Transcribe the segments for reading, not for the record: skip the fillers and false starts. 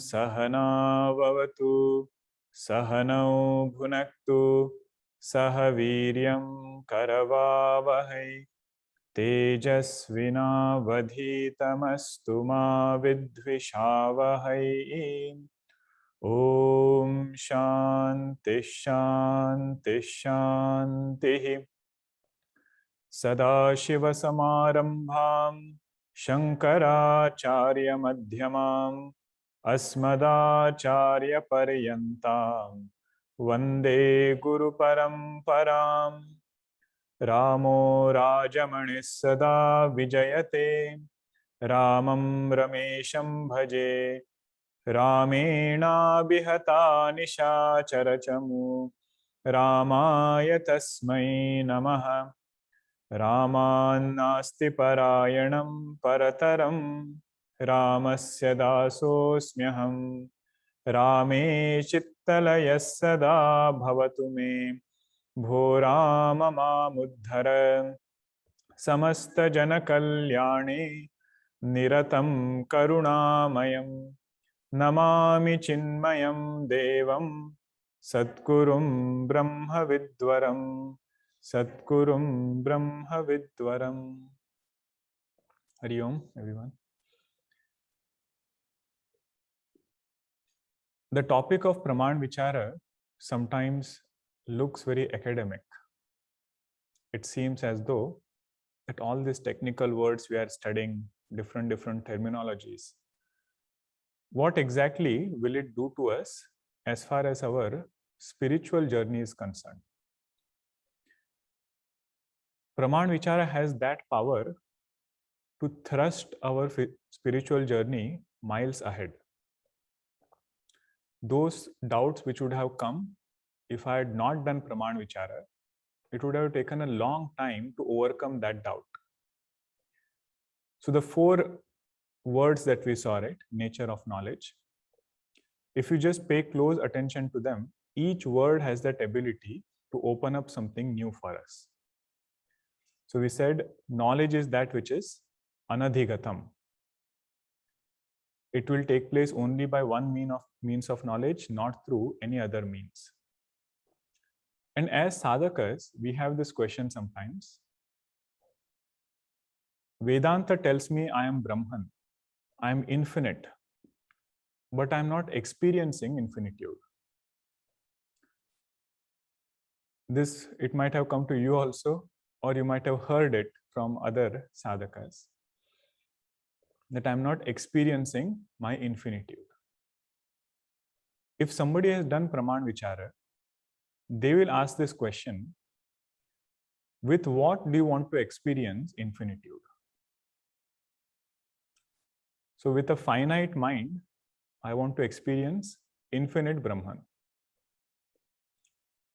सहना भवतु सहनौ भुनक्तु सह वीर्यं करवावहै तेजस्विनावधीतमस्तु मा विद्विषावहै। ॐ शान्ति शान्ति शान्तिः। सदाशिवसमारम्भां शङ्कराचार्यमध्यमाम् अस्मदाचार्यपर्यन्तां वन्दे गुरुपरम्पराम्। रामो राजमणिः सदा विजयते रामं रमेशं भजे रामेणाभिहता निशाचरचमू रामाय तस्मै नमः। रामान्नास्ति परायणं परतरं रामस्य दासोऽस्म्यहं रामे चित्तलयः सदा भवतु मे भो राम मामुद्धर समस्तजनकल्याणे निरतं करुणामयं नमामि चिन्मयं देवं सद्गुरुं ब्रह्मविद्वरं सद्गुरुं ब्रह्मविद्वरं। हरि ओम everyone. The topic of Praman Vichara sometimes looks very academic. It seems as though that all these technical words we are studying, different terminologies, what exactly will it do to us as far as our spiritual journey is concerned? Praman Vichara has that power to thrust our spiritual journey miles ahead. Those doubts which would have come if I had not done Praman Vichara, it would have taken a long time to overcome that doubt. So the 4 words that we saw, right? Nature of knowledge. If you just pay close attention to them, each word has that ability to open up something new for us. So we said knowledge is that which is anadhigatam. It will take place only by one means of knowledge, not through any other means. And as sadhakas, we have this question sometimes. Vedanta tells me I am Brahman, I am infinite, but I am not experiencing infinitude. This, it might have come to you also, or you might have heard it from other sadhakas, that I am not experiencing my infinitude. If somebody has done Praman Vichara, they will ask this question, with what do you want to experience infinitude? So with a finite mind, I want to experience infinite Brahman.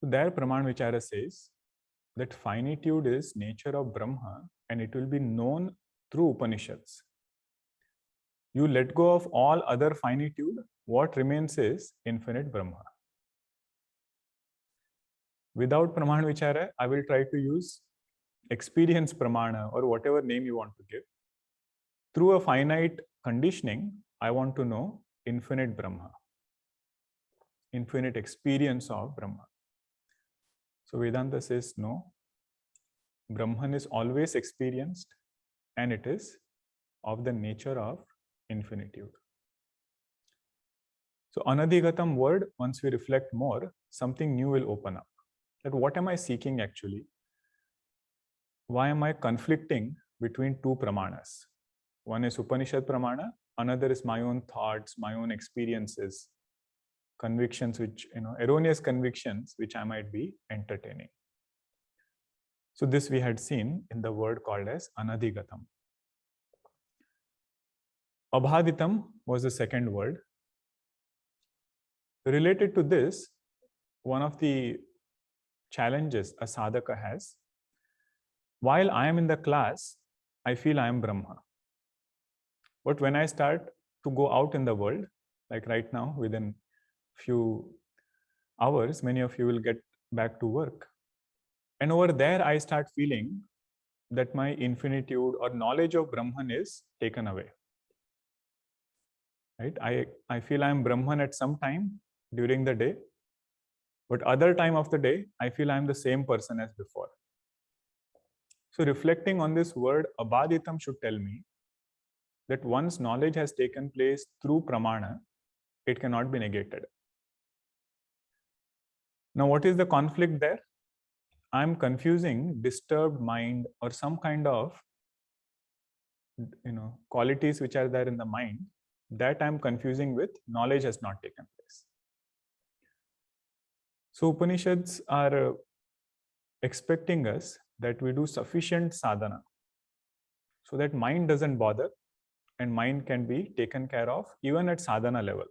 So there Praman Vichara says that finitude is nature of Brahma and it will be known through Upanishads. You let go of all other finitude, what remains is infinite Brahma. Without Praman Vichara, I will try to use experience Pramana or whatever name you want to give. Through a finite conditioning, I want to know infinite Brahma, infinite experience of Brahma. So Vedanta says no, Brahman is always experienced and it is of the nature of infinitude. So anadhigatam word, once we reflect more, something new will open up. That what am I seeking actually? Why am I conflicting between 2 pramanas? One is Upanishad pramana, another is my own thoughts, my own experiences, convictions which, erroneous convictions which I might be entertaining. So this we had seen in the word called as anadhigatam. Abhaditam was the second word. Related to this, one of the challenges a sadhaka has, while I am in the class, I feel I am Brahma. But when I start to go out in the world, like right now, within few hours, many of you will get back to work. And over there, I start feeling that my infinitude or knowledge of Brahman is taken away. right? I feel I am Brahman at some time during the day, but other time of the day, I feel I am the same person as before. So reflecting on this word abaditam should tell me that once knowledge has taken place through pramana, it cannot be negated. Now, what is the conflict there? I'm confusing disturbed mind or some kind of qualities which are there in the mind, that I'm confusing with knowledge has not taken place. So Upanishads are expecting us that we do sufficient sadhana so that mind doesn't bother and mind can be taken care of even at sadhana level.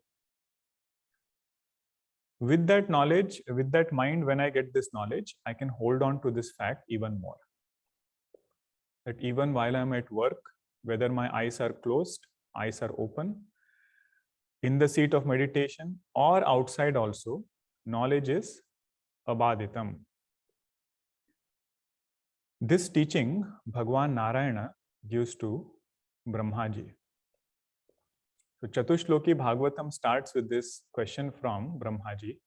With that knowledge, with that mind, when I get this knowledge, I can hold on to this fact even more. That even while I'm at work, whether my eyes are closed, eyes are open, in the seat of meditation or outside also, knowledge is abaditam. This teaching Bhagwan Narayana gives to Brahmaji. So Chatushloki Bhagavatam starts with this question from Brahmaji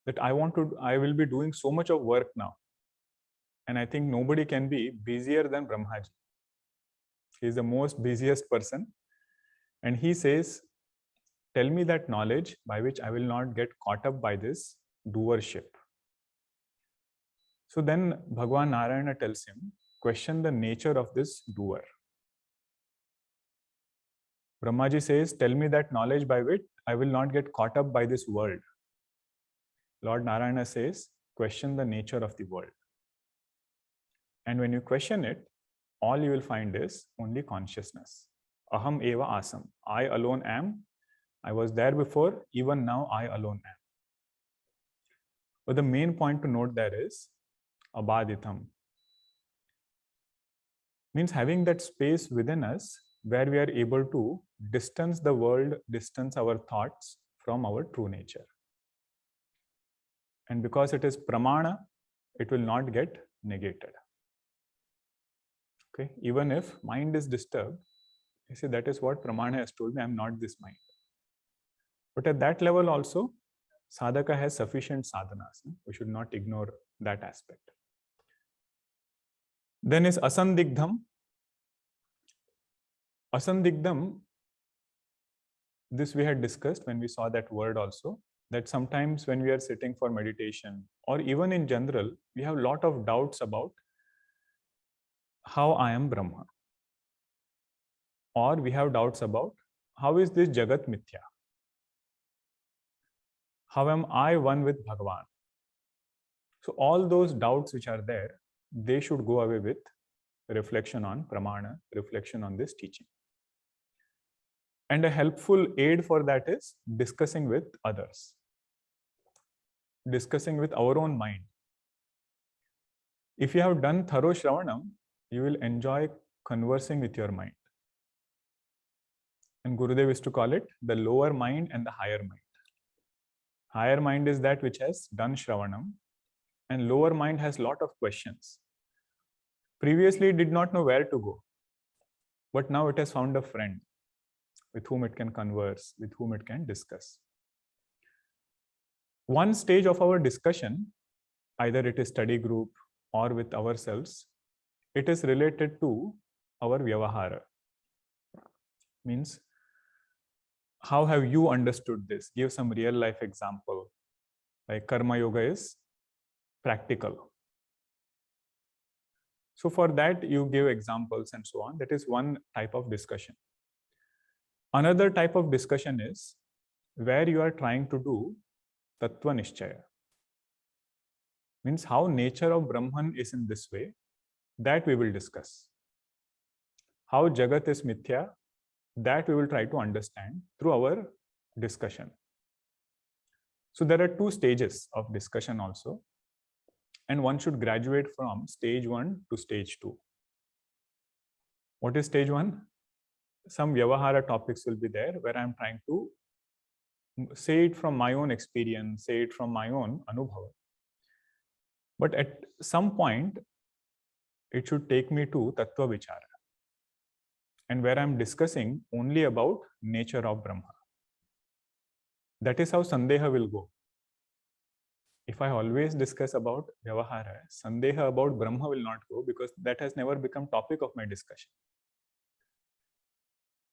that I will be doing so much of work now. And I think nobody can be busier than Brahmaji. He is the most busiest person. And he says, tell me that knowledge by which I will not get caught up by this doership. So then Bhagwan Narayana tells him, question the nature of this doer. Brahmaji says, tell me that knowledge by which I will not get caught up by this world. Lord Narayana says, question the nature of the world. And when you question it, all you will find is only consciousness. Aham eva asam. I alone am. I was there before, even now I alone am. But the main point to note there is abaditam. Means having that space within us where we are able to distance the world, distance our thoughts from our true nature. And because it is pramana, it will not get negated. Okay, even if mind is disturbed, you see that is what pramana has told me, I am not this mind. But at that level also, sadhaka has sufficient sadhanas. We should not ignore that aspect. Then is asandigdham. Asandigdham, this we had discussed when we saw that word also, that sometimes when we are sitting for meditation or even in general, we have a lot of doubts about how I am Brahma. Or we have doubts about how is this Jagat Mithya? How am I one with Bhagavan? So all those doubts which are there, they should go away with reflection on pramana, reflection on this teaching. And a helpful aid for that is discussing with others, discussing with our own mind. If you have done thorough Shravanam, you will enjoy conversing with your mind. And Gurudev used to call it the lower mind and the higher mind. Higher mind is that which has done Shravanam, and lower mind has lot of questions. Previously, it did not know where to go, but now it has found a friend with whom it can converse, with whom it can discuss. One stage of our discussion, either it is study group or with ourselves, it is related to our vyavahara. Means, how have you understood this? Give some real life example. Like karma yoga is practical. So for that, you give examples and so on. That is one type of discussion. Another type of discussion is where you are trying to do tattva nishchaya. Means how nature of Brahman is in this way, that we will discuss. How Jagat is mithya, that we will try to understand through our discussion. So there are two stages of discussion also, and one should graduate from stage 1 to stage 2. What is stage 1? Some vyavahara topics will be there where I'm trying to say it from my own experience, say it from my own anubhava. But at some point, it should take me to tattva vichara. and where I'm discussing only about nature of Brahma. That is how Sandeha will go. If I always discuss about Vyavahara, Sandeha about Brahma will not go, because that has never become topic of my discussion.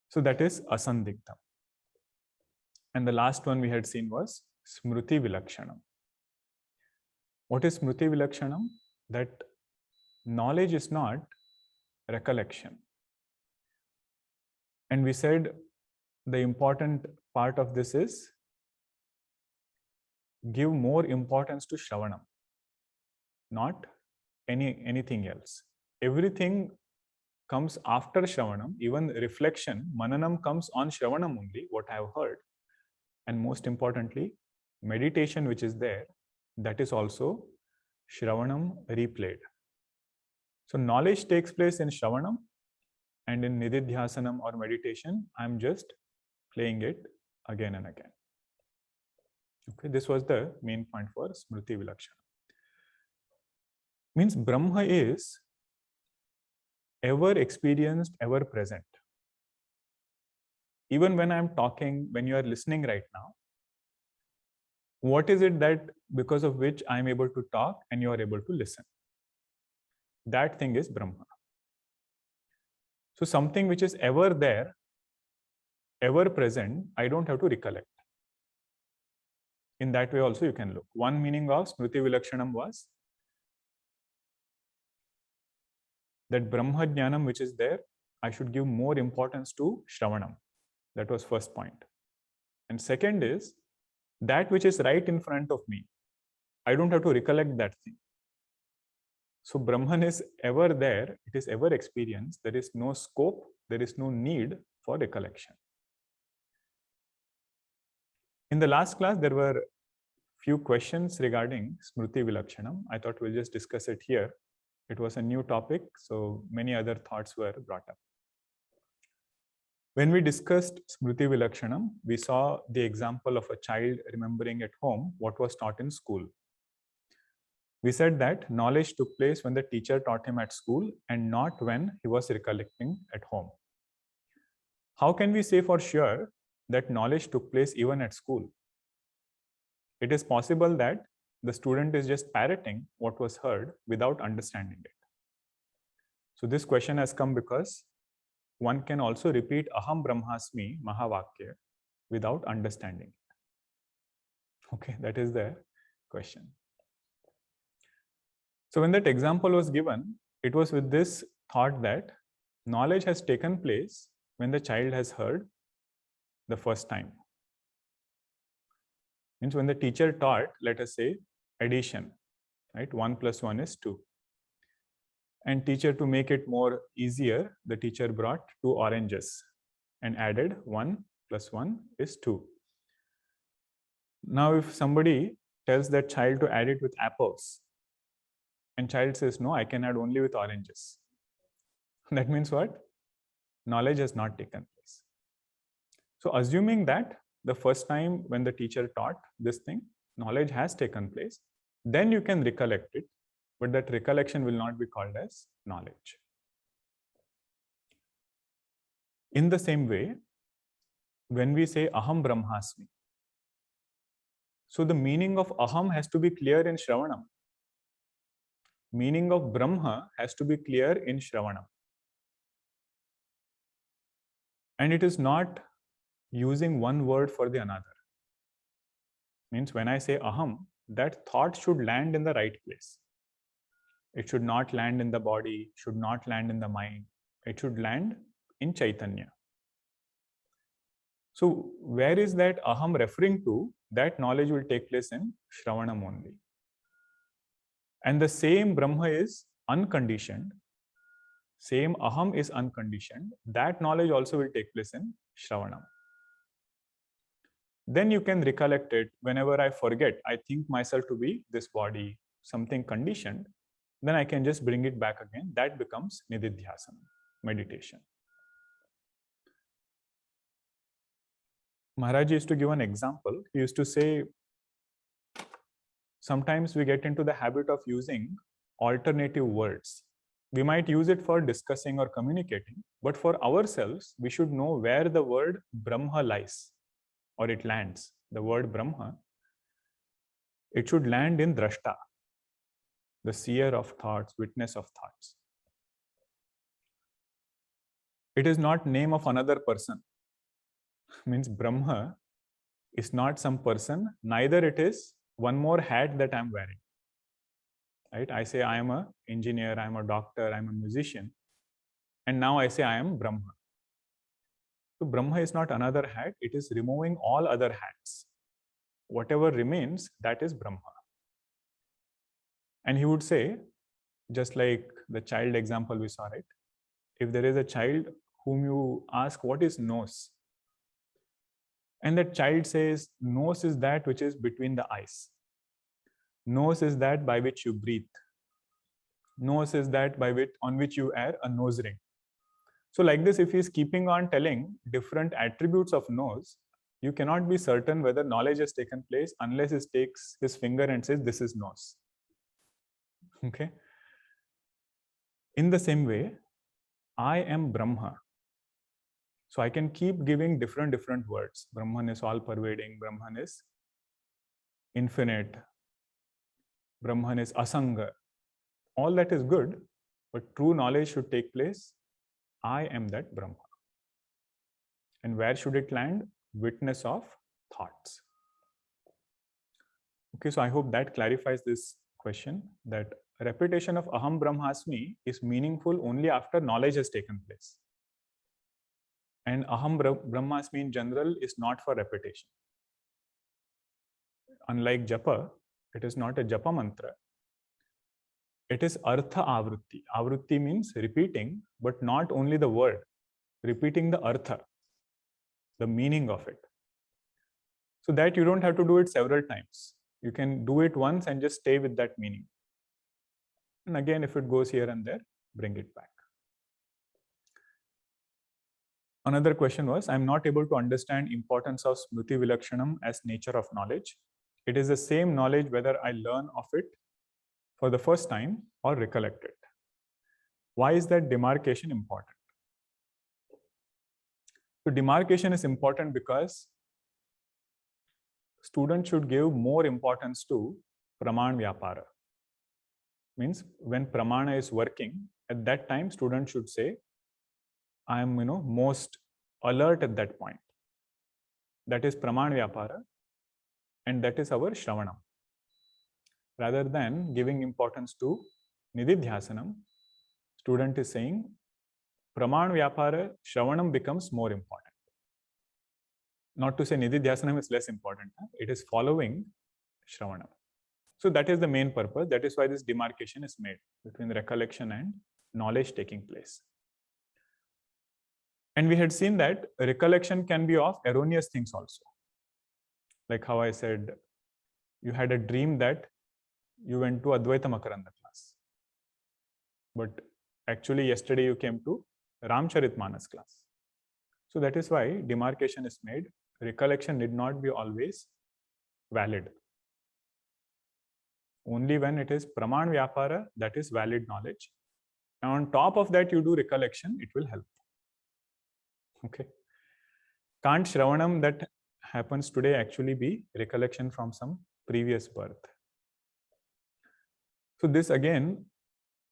So that is Asandigdham. And the last one we had seen was Smruti Vilakshanam. What is Smruti Vilakshanam? That knowledge is not recollection. And we said the important part of this is give more importance to Shravanam, not anything else. Everything comes after Shravanam, even reflection, Mananam comes on Shravanam only, what I have heard. And most importantly, meditation which is there, that is also Shravanam replayed. So knowledge takes place in Shravanam, and in Nididhyasanam or meditation, I'm just playing it again and again. Okay, this was the main point for Smruti Vilakshana. Means Brahma is ever experienced, ever present. Even when I'm talking, when you are listening right now, what is it that because of which I'm able to talk and you are able to listen? That thing is Brahma. So something which is ever there, ever present, I don't have to recollect. In that way also you can look. One meaning of Smruti Vilakshanam was that Brahma Jnanam which is there, I should give more importance to Shravanam. That was first point. And second is, that which is right in front of me, I don't have to recollect that thing. So Brahman is ever there, it is ever experienced, there is no scope, there is no need for recollection. In the last class, there were few questions regarding Smruti Vilakshanam. I thought we'll just discuss it here. It was a new topic, so many other thoughts were brought up. When we discussed Smruti Vilakshanam, we saw the example of a child remembering at home what was taught in school. We said that knowledge took place when the teacher taught him at school and not when he was recollecting at home. How can we say for sure that knowledge took place even at school? It is possible that the student is just parroting what was heard without understanding it. So this question has come because one can also repeat Aham Brahmasmi Mahavakya without understanding it. Okay, that is the question. So when that example was given, it was with this thought that knowledge has taken place when the child has heard the first time. Means when the teacher taught, let us say, addition, right? 1 + 1 is 2. And teacher, to make it more easier, the teacher brought 2 oranges and added 1 + 1 is 2. Now, if somebody tells that child to add it with apples, and child says, no, I can add only with oranges. That means what? Knowledge has not taken place. So assuming that the first time when the teacher taught this thing, knowledge has taken place, then you can recollect it, but that recollection will not be called as knowledge. In the same way, when we say Aham Brahmasmi, so the meaning of Aham has to be clear in Shravanam. Meaning of Brahma has to be clear in Shravanam. And it is not using one word for the another. Means when I say Aham, that thought should land in the right place. It should not land in the body, should not land in the mind. It should land in Chaitanya. So where is that Aham referring to? That knowledge will take place in Shravanam only. And the same Brahma is unconditioned. Same Aham is unconditioned. That knowledge also will take place in Shravanam. Then you can recollect it whenever I forget. I think myself to be this body, something conditioned. Then I can just bring it back again. That becomes Nididhyasana, meditation. Maharaj used to give an example. He used to say, sometimes we get into the habit of using alternative words. We might use it for discussing or communicating, But for ourselves, we should know where the word Brahma lies, or it lands. The word Brahma, it should land in Drashta, the seer of thoughts, witness of thoughts. It is not name of another person. Means Brahma is not some person, neither it is one more hat that I'm wearing. Right? I say I am an engineer, I am a doctor, I am a musician, and now I say I am Brahma. So Brahma is not another hat, it is removing all other hats. Whatever remains, that is Brahma. And he would say, just like the child example we saw, right? If there is a child whom you ask, what is nose? And that child says, nose is that which is between the eyes. Nose is that by which you breathe. Nose is that on which you wear a nose ring. So like this, if he is keeping on telling different attributes of nose, you cannot be certain whether knowledge has taken place unless he takes his finger and says, this is nose. Okay. In the same way, I am Brahma. So I can keep giving different words. Brahman is all pervading. Brahman is infinite. Brahman is asanga. All that is good, but true knowledge should take place. I am that Brahma. And where should it land? Witness of thoughts. Okay, so I hope that clarifies this question, that repetition of Aham Brahmasmi is meaningful only after knowledge has taken place. And Aham Brahmasmi in general is not for repetition. Unlike Japa, it is not a Japa mantra. It is Artha Avrutti. Avrutti means repeating, but not only the word, repeating the Artha, the meaning of it. So that you don't have to do it several times. You can do it once and just stay with that meaning. And again, if it goes here and there, bring it back. Another question was, I'm not able to understand importance of Smriti Vilakshanam as nature of knowledge. It is the same knowledge whether I learn of it for the first time or recollect it. Why is that demarcation important? So demarcation is important because students should give more importance to Praman Vyapara. Means when Pramana is working, at that time students should say, I am most alert at that point. That is Praman Vyapara, and that is our Shravanam. Rather than giving importance to Nididhyasanam, student is saying Praman Vyapara, Shravanam becomes more important. Not to say Nididhyasanam is less important. It is following Shravanam. So that is the main purpose. That is why this demarcation is made between recollection and knowledge taking place. And we had seen that recollection can be of erroneous things also. Like how I said, you had a dream that you went to Advaita Makaranda class. But actually yesterday you came to Ramcharitmanas class. So that is why demarcation is made. Recollection need not be always valid. Only when it is Praman Vyapara, that is valid knowledge. And on top of that, you do recollection, it will help. Okay. Can't Shravanam that happens today actually be recollection from some previous birth? So this again,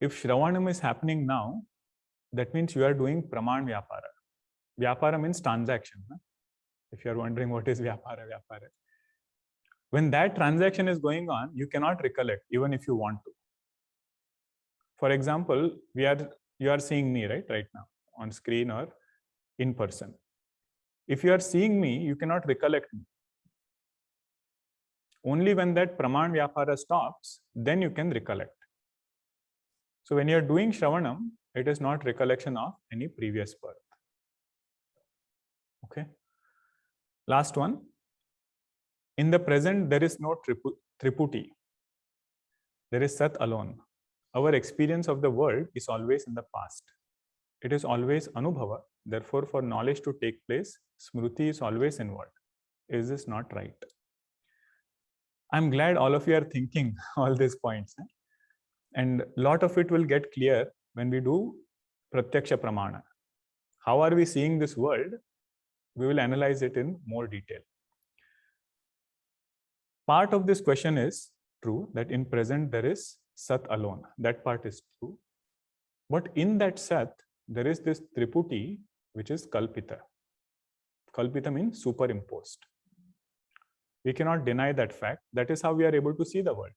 if Shravanam is happening now, that means you are doing Praman Vyapara. Vyapara means transaction. Huh? If you are wondering what is Vyapara. When that transaction is going on, you cannot recollect even if you want to. For example, you are seeing me right now on screen or in person. If you are seeing me, you cannot recollect me. Only when that Praman Vyapara stops, then you can recollect. So when you are doing Shravanam, it is not recollection of any previous birth. Okay. Last one. In the present, there is no Triputi. There is Sat alone. Our experience of the world is always in the past. It is always Anubhava. Therefore, for knowledge to take place, Smriti is always inward. Is this not right? I'm glad all of you are thinking all these points. And a lot of it will get clear when we do Pratyaksha Pramana. how are we seeing this world? We will analyze it in more detail. Part of this question is true, that in present there is Sat alone. That part is true. But in that Sat, there is this Triputi, which is Kalpita. Kalpita means superimposed. We cannot deny that fact. That is how we are able to see the world.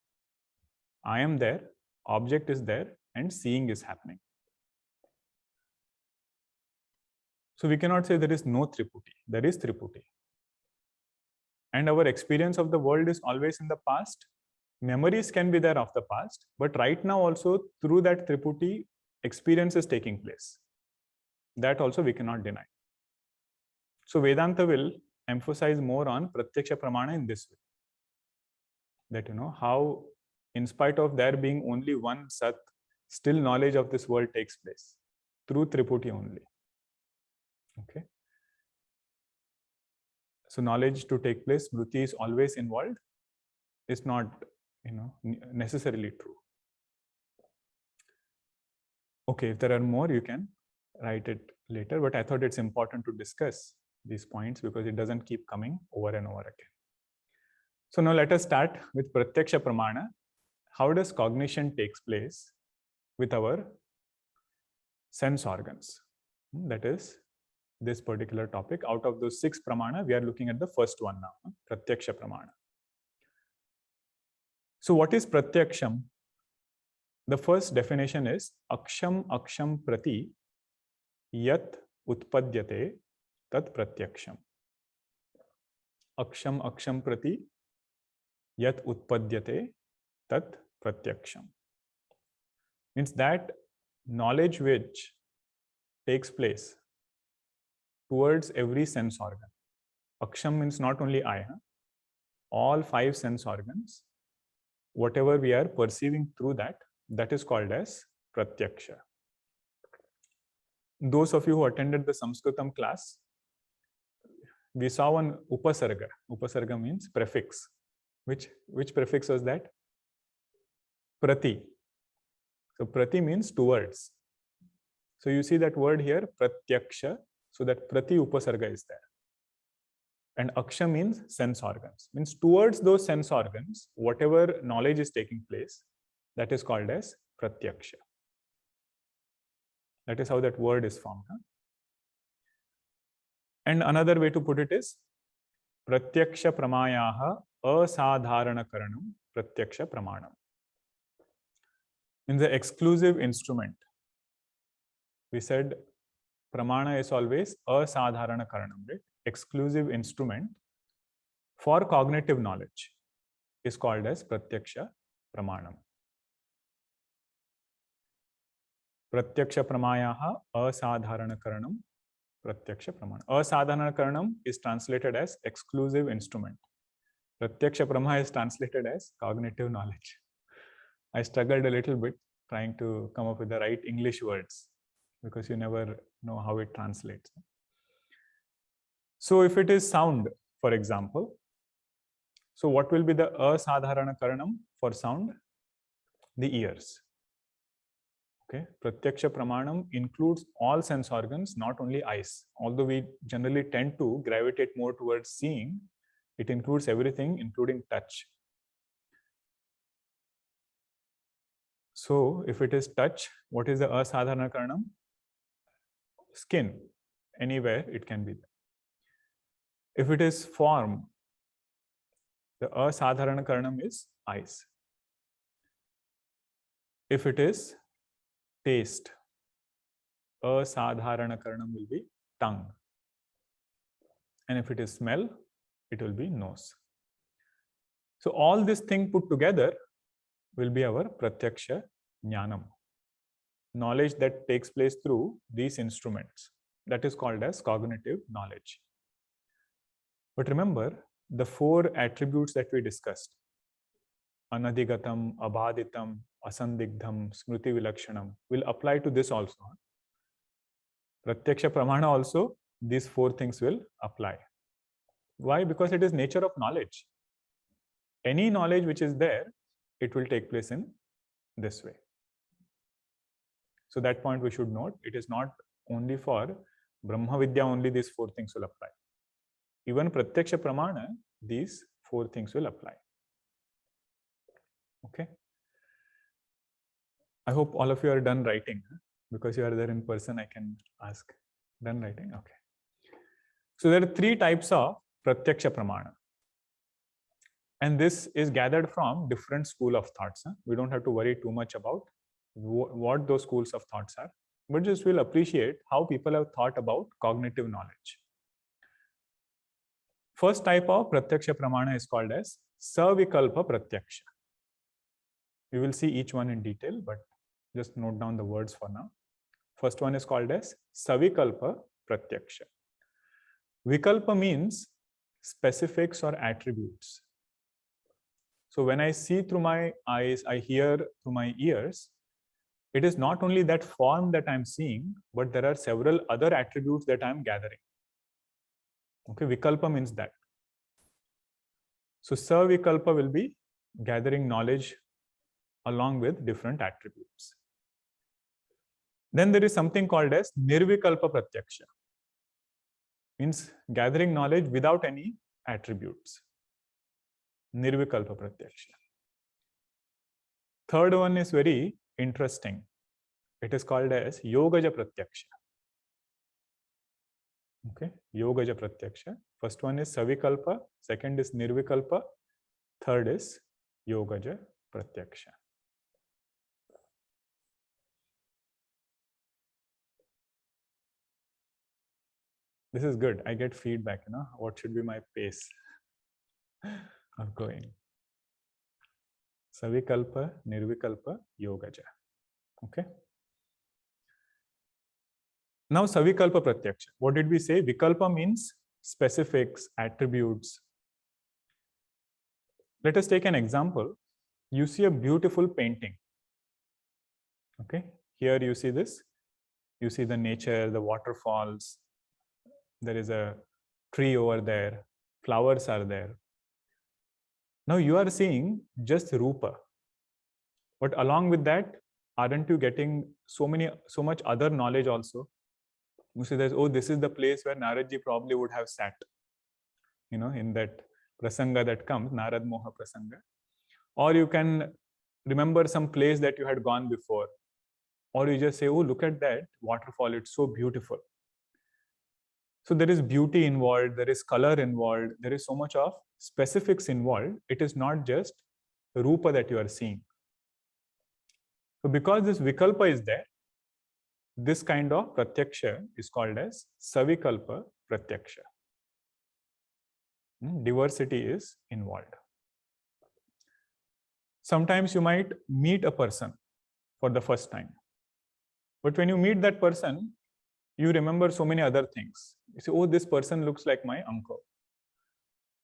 I am there, object is there, and seeing is happening. So we cannot say there is no Triputi. There is Triputi. And our experience of the world is always in the past. Memories can be there of the past, but right now also through that Triputi, experience is taking place. That also we cannot deny. So Vedanta will emphasize more on Pratyaksha Pramana in this way. That, how in spite of there being only one Sat, still knowledge of this world takes place through Triputi only. Okay. So knowledge to take place, Smriti is always involved. It's not, necessarily true. Okay, if there are more, you can write it later, but I thought it's important to discuss these points because it doesn't keep coming over and over again. So now let us start with Pratyaksha Pramana. How does cognition takes place with our sense organs? That is this particular topic. Out of those 6 Pramana, we are looking at the first one now, Pratyaksha Pramana. So what is Pratyaksham? The first definition is Aksham Aksham Prati Yat Utpadyate Tat Pratyaksham. Aksham Aksham Prati Yat Utpadyate Tat Pratyaksham. Means that knowledge which takes place towards every sense organ. Aksham means not only eye, all 5 sense organs, whatever we are perceiving through that, that is called as Pratyaksha. Those of you who attended the Sanskritam class, we saw one Upasarga. Upasarga means prefix. Which prefix was that? Prati. So Prati means towards. So you see that word here, Pratyaksha. So that Prati Upasarga is there. And Aksha means sense organs. Means towards those sense organs, whatever knowledge is taking place, that is called as Pratyaksha. That is how that word is formed. And another way to put it is Pratyaksha Pramayaha Asadharana Karanam Pratyaksha Pramanam. In the exclusive instrument, we said Pramana is always Asadharana Karanam, right? Exclusive instrument for cognitive knowledge is called as Pratyaksha Pramanam. Pratyaksha Pramayaha Asadharana Karanam Pratyaksha Pramana. Asadharana Karanam is translated as exclusive instrument. Pratyaksha Prama is translated as cognitive knowledge. I struggled a little bit trying to come up with the right English words because you never know how it translates. So if it is sound, for example, so what will be the Asadharana Karanam for sound? The ears. Okay, Pratyaksha Pramanam includes all sense organs, not only eyes. Although we generally tend to gravitate more towards seeing, it includes everything, including touch. So if it is touch, what is the Asadharana Karanam? Skin. Anywhere it can be there. If it is form, the Asadharana Karanam is eyes. If it is taste, Asadharana Karanam will be tongue. And if it is smell, it will be nose. So all this thing put together will be our Pratyaksha Jnanam. Knowledge that takes place through these instruments. That is called as cognitive knowledge. But remember, the 4 attributes that we discussed, Anadhigatam, Abhaditam, Asandigdham, Smriti Vilakshanam, will apply to this also. Pratyaksha Pramana also, these 4 things will apply. Why? Because it is nature of knowledge. Any knowledge which is there, it will take place in this way. So that point we should note, it is not only for Brahma Vidya only these 4 things will apply. Even Pratyaksha Pramana, these 4 things will apply. Okay. I hope all of you are done writing. Because you are there in person, I can ask. Done writing? Okay. So there are 3 types of Pratyaksha Pramana. And this is gathered from different school of thoughts. We don't have to worry too much about what those schools of thoughts are, but just we'll appreciate how people have thought about cognitive knowledge. First type of Pratyaksha Pramana is called as Savikalpa Pratyaksha. We will see each one in detail, but just note down the words for now. First one is called as Savikalpa Pratyaksha. Vikalpa means specifics or attributes. So when I see through my eyes, I hear through my ears, it is not only that form that I'm seeing, but there are several other attributes that I'm gathering. Okay, Vikalpa means that. So Savikalpa will be gathering knowledge along with different attributes. Then there is something called as Nirvikalpa Pratyaksha. Means gathering knowledge without any attributes. Nirvikalpa Pratyaksha. Third one is very interesting. It is called as Yogaja Pratyaksha. Okay, Yogaja Pratyaksha. First one is Savikalpa, second is Nirvikalpa, third is Yogaja Pratyaksha. This is good. I get feedback, what should be my pace of going. Savikalpa, Nirvikalpa, Yogaja. Okay. Now Savikalpa Pratyaksha. What did we say? Vikalpa means specifics, attributes. Let us take an example. You see a beautiful painting. Okay. Here you see this. You see the nature, the waterfalls. There is a tree over there. Flowers are there. Now you are seeing just Rupa. But along with that, aren't you getting so much other knowledge also? You see that, oh, this is the place where Naradji probably would have sat. In that prasanga that comes, Narad Moha prasanga. Or you can remember some place that you had gone before. Or you just say, oh, look at that waterfall, it's so beautiful. So there is beauty involved, there is color involved, there is so much of specifics involved. It is not just Rupa that you are seeing. So because this Vikalpa is there, this kind of Pratyaksha is called as Savikalpa Pratyaksha. Diversity is involved. Sometimes you might meet a person for the first time. But when you meet that person, you remember so many other things. You say, oh, this person looks like my uncle.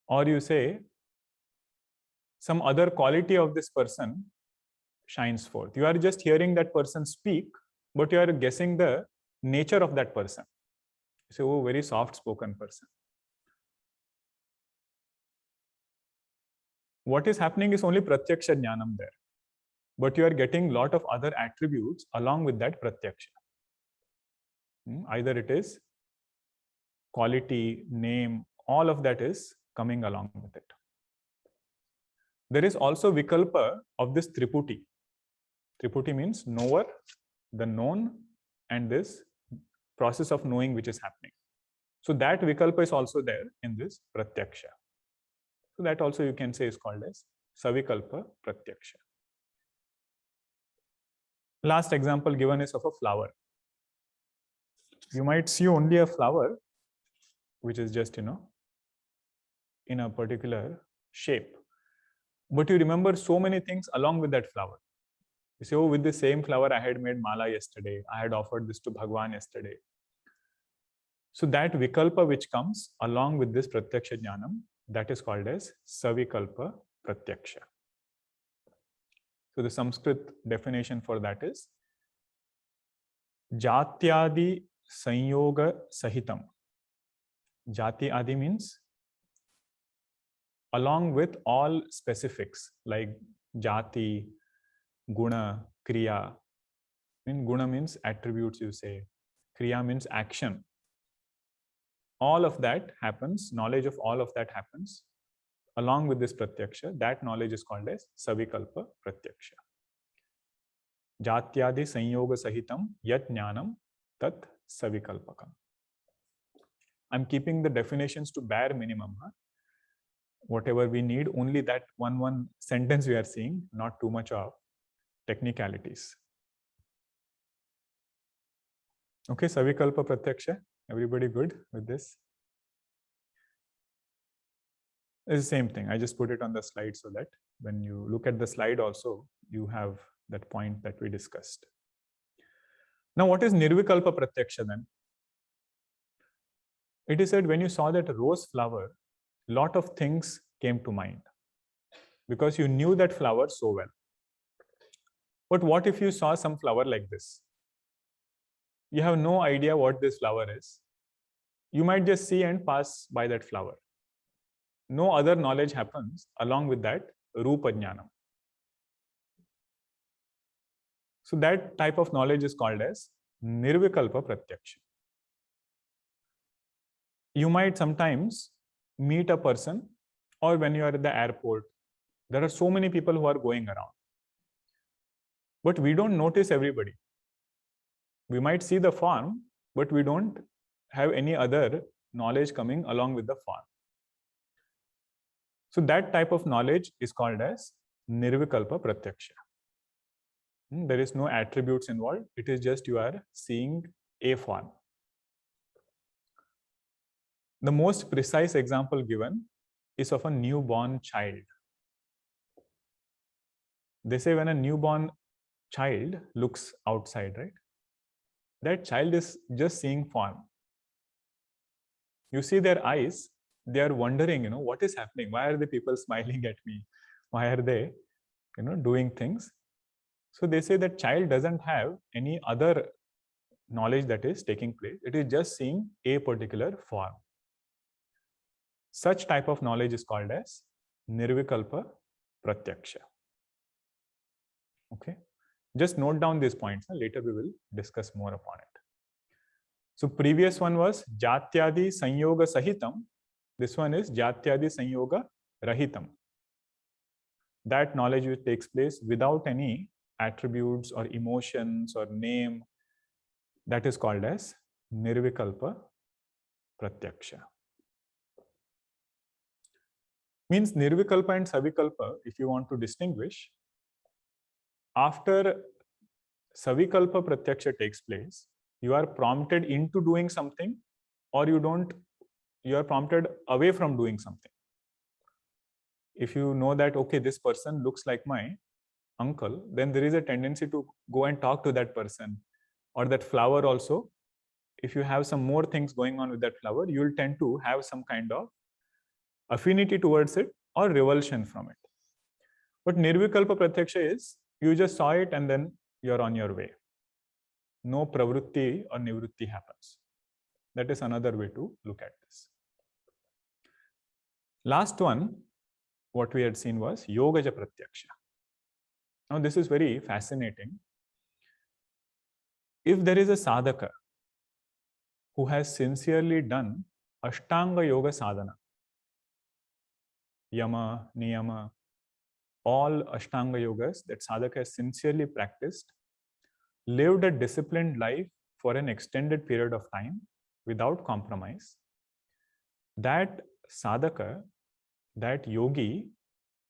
Or you say, some other quality of this person shines forth. You are just hearing that person speak, but you are guessing the nature of that person. You say, oh, very soft-spoken person. What is happening is only Pratyaksha Jnanam there. But you are getting a lot of other attributes along with that Pratyaksha. Either it is quality, name, all of that is coming along with it. There is also Vikalpa of this Triputi. Triputi means knower, the known, and this process of knowing which is happening. So that Vikalpa is also there in this Pratyaksha. So that also you can say is called as Savikalpa Pratyaksha. Last example given is of a flower. You might see only a flower, which is just, in a particular shape. But you remember so many things along with that flower. You say, oh, with the same flower, I had made mala yesterday. I had offered this to Bhagwan yesterday. So that Vikalpa which comes along with this Pratyaksha Jnanam, that is called as Savikalpa Pratyaksha. So the Sanskrit definition for that is Jatyadi Sanyoga Sahitam. Jati Adi means along with all specifics like Jati, Guna, Kriya. Guna means attributes, you say. Kriya means action. all of that happens, knowledge of all of that happens along with this pratyaksha. That knowledge is called as savikalpa pratyaksha. Jatyadi sanyoga sahitam yat jnanam tat savikalpakam. I'm keeping the definitions to bare minimum. Whatever we need, only that one sentence we are seeing, not too much of technicalities. Okay, savikalpa pratyaksha. Everybody good with this? It's the same thing. I just put it on the slide so that when you look at the slide also, you have that point that we discussed. Now, what is nirvikalpa pratyaksha then? It is said when you saw that rose flower, lot of things came to mind because you knew that flower so well. But what if you saw some flower like this? You have no idea what this flower is. You might just see and pass by that flower. No other knowledge happens along with that rupa jnanam. So that type of knowledge is called as nirvikalpa pratyaksha. You might sometimes meet a person, or when you are at the airport, there are so many people who are going around. But we don't notice everybody. We might see the form, but we don't have any other knowledge coming along with the form. So that type of knowledge is called as nirvikalpa pratyaksha. There is no attributes involved. It is just you are seeing a form. The most precise example given is of a newborn child. They say when a newborn child looks outside, right? That child is just seeing form. You see their eyes, they are wondering, what is happening? Why are the people smiling at me? Why are they, doing things? So they say that child doesn't have any other knowledge that is taking place. It is just seeing a particular form. Such type of knowledge is called as nirvikalpa pratyaksha. Okay. Just note down these points. Later we will discuss more upon it. So previous one was jatyadi sanyoga sahitam. This one is jatyadi sanyoga rahitam. That knowledge which takes place without any attributes or emotions or name, that is called as nirvikalpa pratyaksha. Means nirvikalpa and savikalpa, if you want to distinguish, after savikalpa pratyaksha takes place, you are prompted into doing something, or you are prompted away from doing something. If you know that, okay, this person looks like my uncle, then there is a tendency to go and talk to that person. Or that flower also, if you have some more things going on with that flower, you will tend to have some kind of affinity towards it or revulsion from it. But nirvikalpa pratyaksha is, you just saw it and then you're on your way. No pravrutti or nivrutti happens. That is another way to look at this. Last one, what we had seen was yogaja pratyaksha. Now this is very fascinating. If there is a sadhaka who has sincerely done Ashtanga Yoga sadhana, yama, niyama, all Ashtanga yogas that sadhaka has sincerely practiced, lived a disciplined life for an extended period of time without compromise, that sadhaka, that yogi,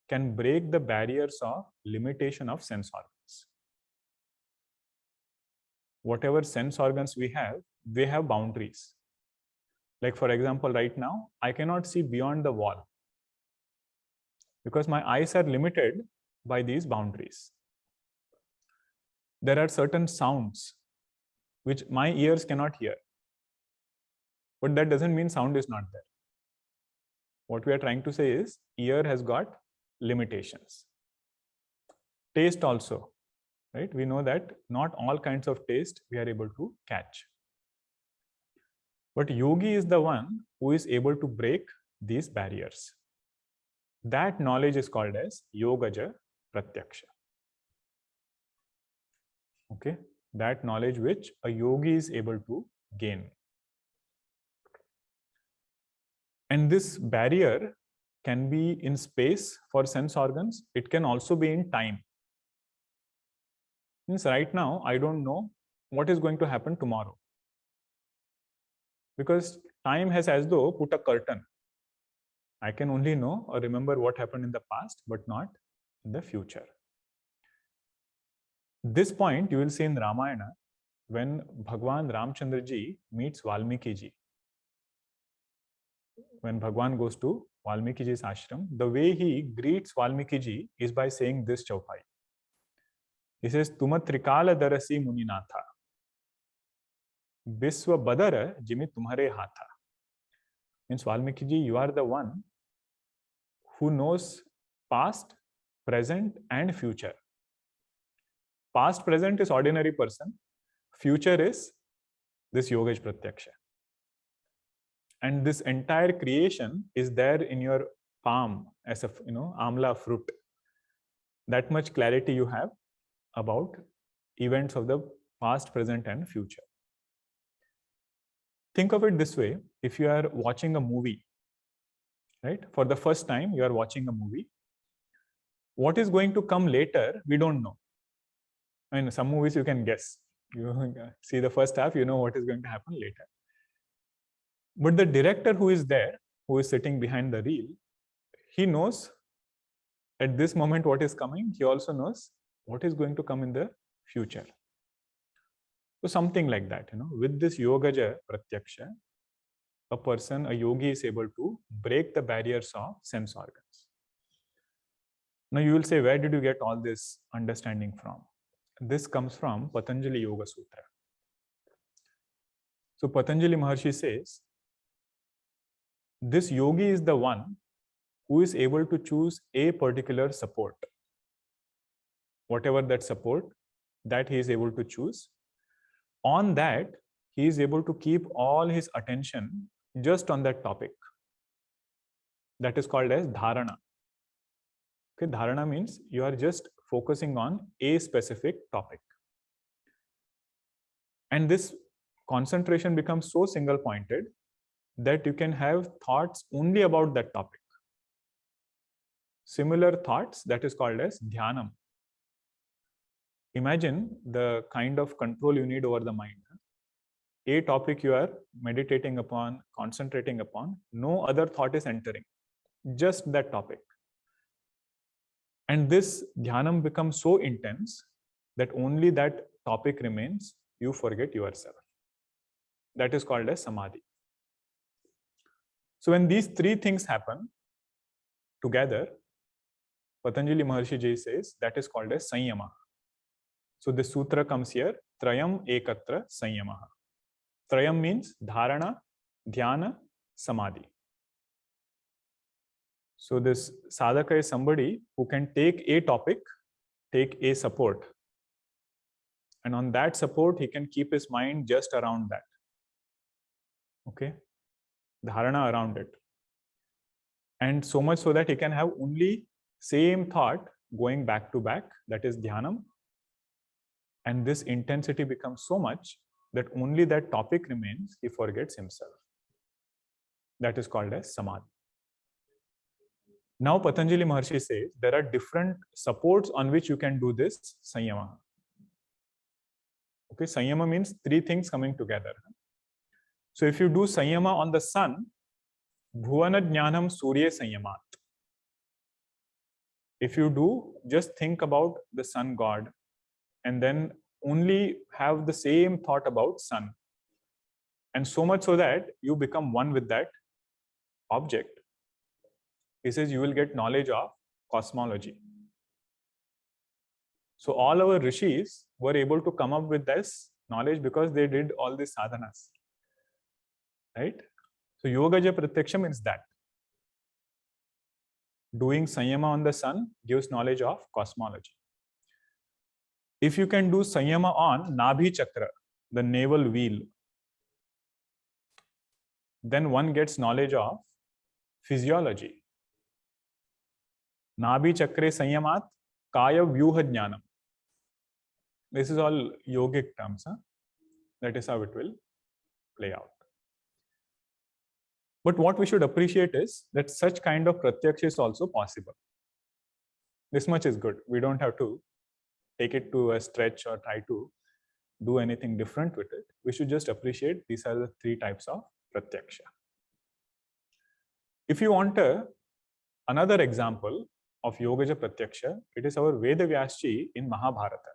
can break the barriers of limitation of sense organs. Whatever sense organs we have, they have boundaries. Like for example, right now, I cannot see beyond the wall because my eyes are limited by these boundaries. There are certain sounds which my ears cannot hear. But that doesn't mean sound is not there. What we are trying to say is ear has got limitations. Taste also, right? We know that not all kinds of taste we are able to catch. But yogi is the one who is able to break these barriers. That knowledge is called as yogaja pratyaksha. Okay, that knowledge which a yogi is able to gain. And this barrier can be in space for sense organs. It can also be in time. Means right now, I don't know what is going to happen tomorrow. Because time has as though put a curtain. I can only know or remember what happened in the past, but not in the future. This point you will see in Ramayana when Bhagwan Ramchandra ji meets Valmiki ji. When Bhagwan goes to Valmiki ji's ashram, the way he greets Valmiki ji is by saying this chaupai. He says, Tuma trikala darasi muninatha. Biswa badara jimi tumhare hatha. Means Valmiki ji, you are the one who knows past, present, and future. Past, present is ordinary person. Future is this Yogaj Pratyaksha. And this entire creation is there in your palm as a amla fruit. That much clarity you have about events of the past, present, and future. Think of it this way. If you are watching a movie, right? For the first time, you are watching a movie. What is going to come later, we don't know. I mean, some movies you can guess. You see the first half, you know what is going to happen later. But the director who is there, who is sitting behind the reel, he knows at this moment what is coming. He also knows what is going to come in the future. So something like that, with this Yogaja Pratyaksha, a yogi is able to break the barriers of sense organs. Now you will say, where did you get all this understanding from? This comes from Patanjali Yoga Sutra. So Patanjali Maharshi says, this yogi is the one who is able to choose a particular support. Whatever that support, that he is able to choose. On that, he is able to keep all his attention just on that topic. That is called as dharana. Okay, dharana means you are just focusing on a specific topic. And this concentration becomes so single pointed that you can have thoughts only about that topic. Similar thoughts, that is called as dhyanam. Imagine the kind of control you need over the mind. A topic you are meditating upon, concentrating upon, no other thought is entering, just that topic. And this dhyanam becomes so intense that only that topic remains, you forget yourself. That is called as samadhi. So when these three things happen together, Patanjali Maharshi Ji says that is called as sanyama. So this sutra comes here, Trayam Ekatra Sanyamaha. Trayam means dharana, dhyana, samadhi. So this sadhaka is somebody who can take a topic, take a support. And on that support, he can keep his mind just around that. Okay? Dharana around it. And so much so that he can have only same thought going back to back, that is dhyanam. And this intensity becomes so much that only that topic remains, he forgets himself. That is called as samadhi. Now Patanjali Maharshi says there are different supports on which you can do this sanyama. Okay, sanyama means three things coming together. So if you do sanyama on the sun, bhuvana jnanam surya sanyamat. If you do, just think about the sun god and then only have the same thought about sun. And so much so that you become one with that object. He says you will get knowledge of cosmology. So all our rishis were able to come up with this knowledge because they did all these sadhanas. Right? So Yogaja Pratyaksha means that. Doing sanyama on the sun gives knowledge of cosmology. If you can do sanyama on Nabhi Chakra, the navel wheel, then one gets knowledge of physiology. Nabhi Chakre Sanyamat Kaya Vyuha Jnanam. This is all yogic terms. That is how it will play out. But what we should appreciate is that such kind of pratyaksha is also possible. This much is good. We don't have to take it to a stretch or try to do anything different with it. We should just appreciate these are the three types of pratyaksha. If you want another example of Yogaja Pratyaksha, it is our Vedavyasji in Mahabharata.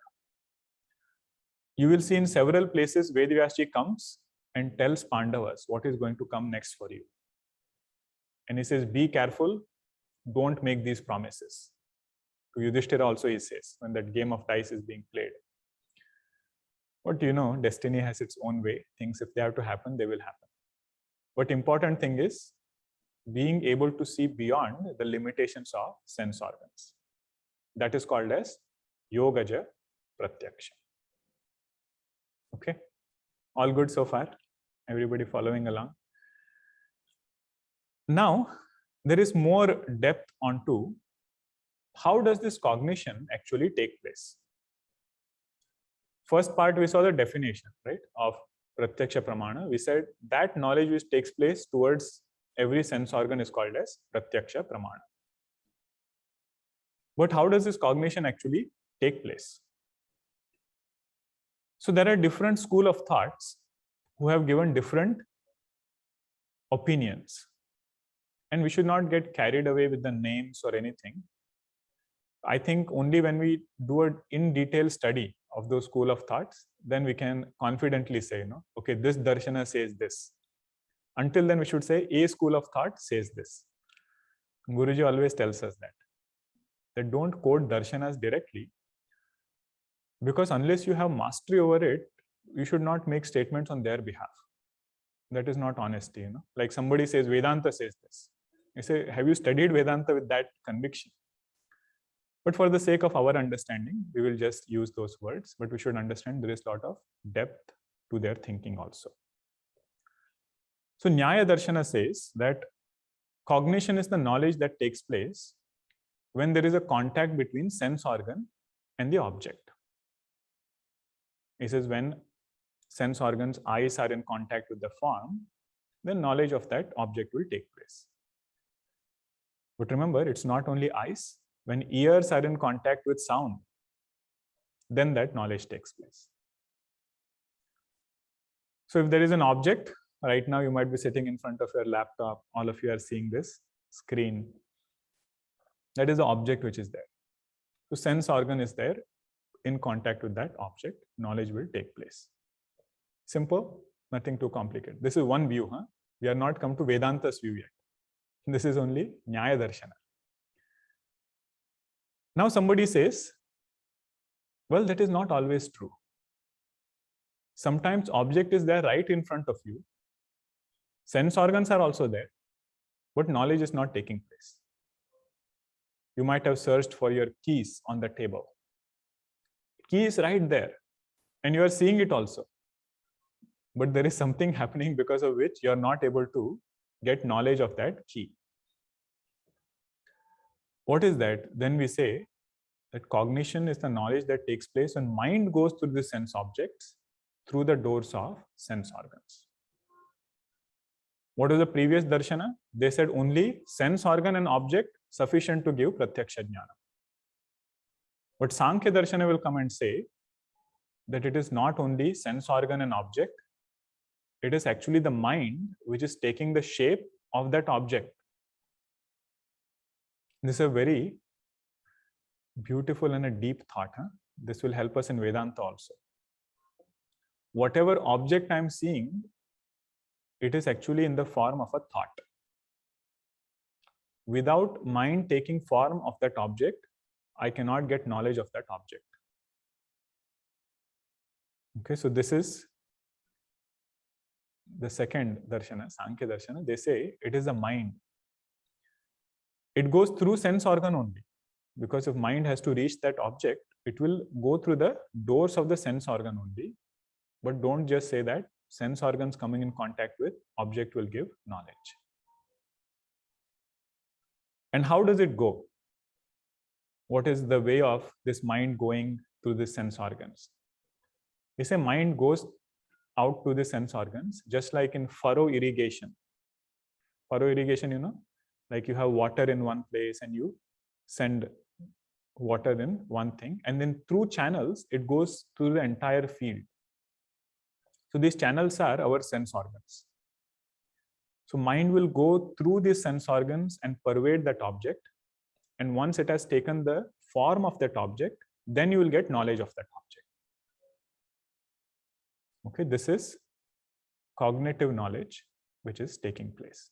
You will see in several places Vedavyasji comes and tells Pandavas what is going to come next for you. And he says, be careful, don't make these promises. To Yudhishthira also he says, when that game of dice is being played. But you know, destiny has its own way. Things, if they have to happen, they will happen. But important thing is being able to see beyond the limitations of sense organs. That is called as Yogaja Pratyaksha. Okay, all good so far? Everybody following along? Now, there is more depth onto how does this cognition actually take place. First part, we saw the definition, right, of Pratyaksha Pramana. We said that knowledge which takes place towards every sense organ is called as Pratyaksha Pramana. But how does this cognition actually take place? So there are different school of thoughts who have given different opinions. And we should not get carried away with the names or anything. I think only when we do an in-detail study of those school of thoughts, then we can confidently say, okay, this darshana says this. Until then, we should say a school of thought says this. Guruji always tells us that don't quote darshanas directly, because unless you have mastery over it, you should not make statements on their behalf. That is not honesty. Like somebody says Vedanta says this. You say, have you studied Vedanta with that conviction? But for the sake of our understanding, we will just use those words, but we should understand there is a lot of depth to their thinking also. So Nyaya Darshana says that cognition is the knowledge that takes place when there is a contact between sense organ and the object. It says when sense organs, eyes are in contact with the form, then knowledge of that object will take place. But remember, it's not only eyes. When ears are in contact with sound, then that knowledge takes place. So if there is an object, right now you might be sitting in front of your laptop, all of you are seeing this screen. That is the object which is there. So sense organ is there in contact with that object, knowledge will take place. Simple, nothing too complicated. This is one view. We are not come to Vedanta's view yet. This is only Nyaya Darshana. Now somebody says, well, that is not always true. Sometimes object is there right in front of you. Sense organs are also there, but knowledge is not taking place. You might have searched for your keys on the table. Key is right there, and you are seeing it also. But there is something happening because of which you are not able to get knowledge of that key. What is that? Then we say that cognition is the knowledge that takes place when mind goes through the sense objects through the doors of sense organs. What is the previous darshana? They said only sense organ and object sufficient to give pratyaksha jnana. But Sankhya darshana will come and say that it is not only sense organ and object, it is actually the mind which is taking the shape of that object. This is a very beautiful and a deep thought. This will help us in Vedanta also. Whatever object I am seeing, it is actually in the form of a thought. Without mind taking form of that object, I cannot get knowledge of that object. Okay, so this is the second darshana, Sankhya darshana. They say it is the mind. It goes through sense organ only, because if mind has to reach that object, it will go through the doors of the sense organ only. But don't just say that sense organs coming in contact with object will give knowledge. And how does it go? What is the way of this mind going through the sense organs? We say mind goes out to the sense organs, just like in furrow irrigation. Furrow irrigation, you know, like you have water in one place and you send water in one thing, and then through channels, it goes through the entire field. So these channels are our sense organs. So mind will go through these sense organs and pervade that object. And once it has taken the form of that object, then you will get knowledge of that object. Okay, this is cognitive knowledge which is taking place.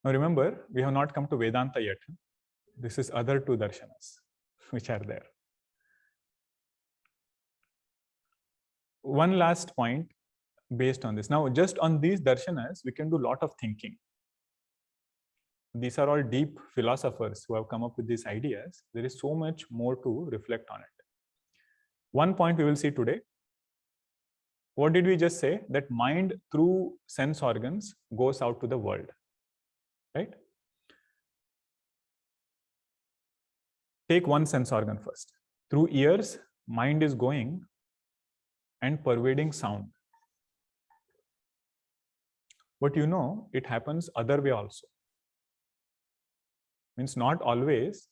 Now remember, we have not come to Vedanta yet. This is other two darshanas which are there. One last point based on this. Now, just on these darshanas, we can do a lot of thinking. These are all deep philosophers who have come up with these ideas. There is so much more to reflect on it. One point we will see today. What did we just say? That mind through sense organs goes out to the world, right? Take one sense organ first. Through ears, mind is going and pervading sound. But you know, it happens other way also. Means not always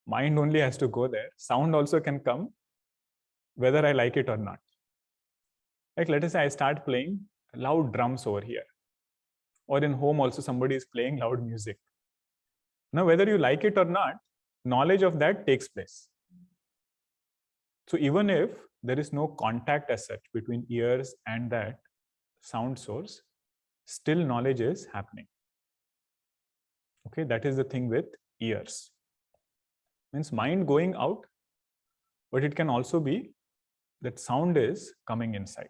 mind only has to go there. Sound also can come whether I like it or not. Like let us say I start playing loud drums over here. Or in home also somebody is playing loud music. Now whether you like it or not, knowledge of that takes place. So even if there is no contact as such between ears and that sound source, still knowledge is happening. Okay, that is the thing with ears. Means mind going out, but it can also be that sound is coming inside.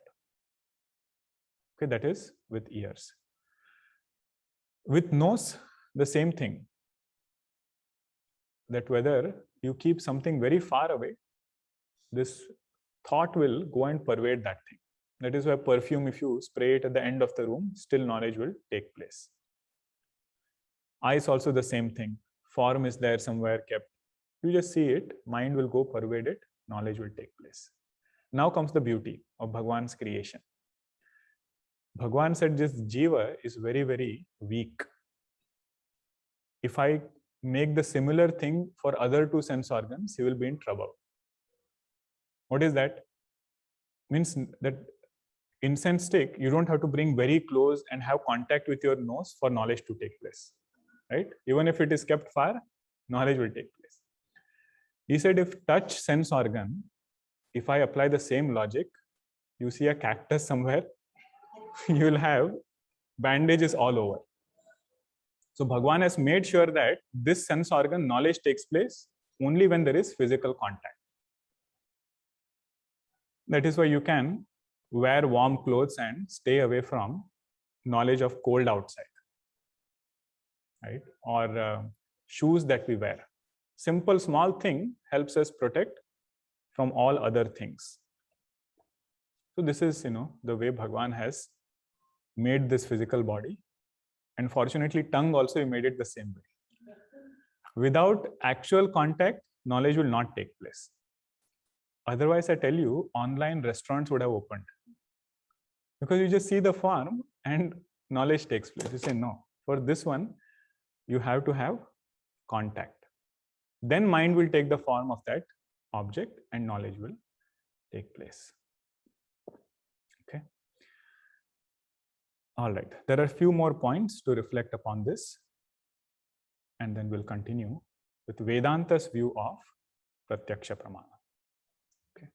Okay, that is with ears. With nose, the same thing. That whether you keep something very far away, this thought will go and pervade that thing. That is why perfume, if you spray it at the end of the room, still knowledge will take place. Eyes also the same thing. Form is there somewhere kept. You just see it, mind will go pervade it, knowledge will take place. Now comes the beauty of Bhagwan's creation. Bhagwan said this jiva is very, very weak. If I make the similar thing for other two sense organs, he will be in trouble. What is that? Means that incense stick, you don't have to bring very close and have contact with your nose for knowledge to take place. Right? Even if it is kept far, knowledge will take place. He said if touch sense organ, if I apply the same logic, you see a cactus somewhere, you will have bandages all over. So Bhagwan has made sure that this sense organ knowledge takes place only when there is physical contact. That is why you can wear warm clothes and stay away from knowledge of cold outside. Right? Or shoes that we wear. Simple small thing helps us protect from all other things. So this is, the way Bhagwan has made this physical body. And fortunately, tongue also he made it the same way. Without actual contact, knowledge will not take place. Otherwise, I tell you, online restaurants would have opened. Because you just see the form and knowledge takes place. You say, no, for this one, you have to have contact. Then mind will take the form of that object and knowledge will take place. Okay. All right. There are a few more points to reflect upon this. And then we'll continue with Vedanta's view of Pratyaksha Pramana. Okay.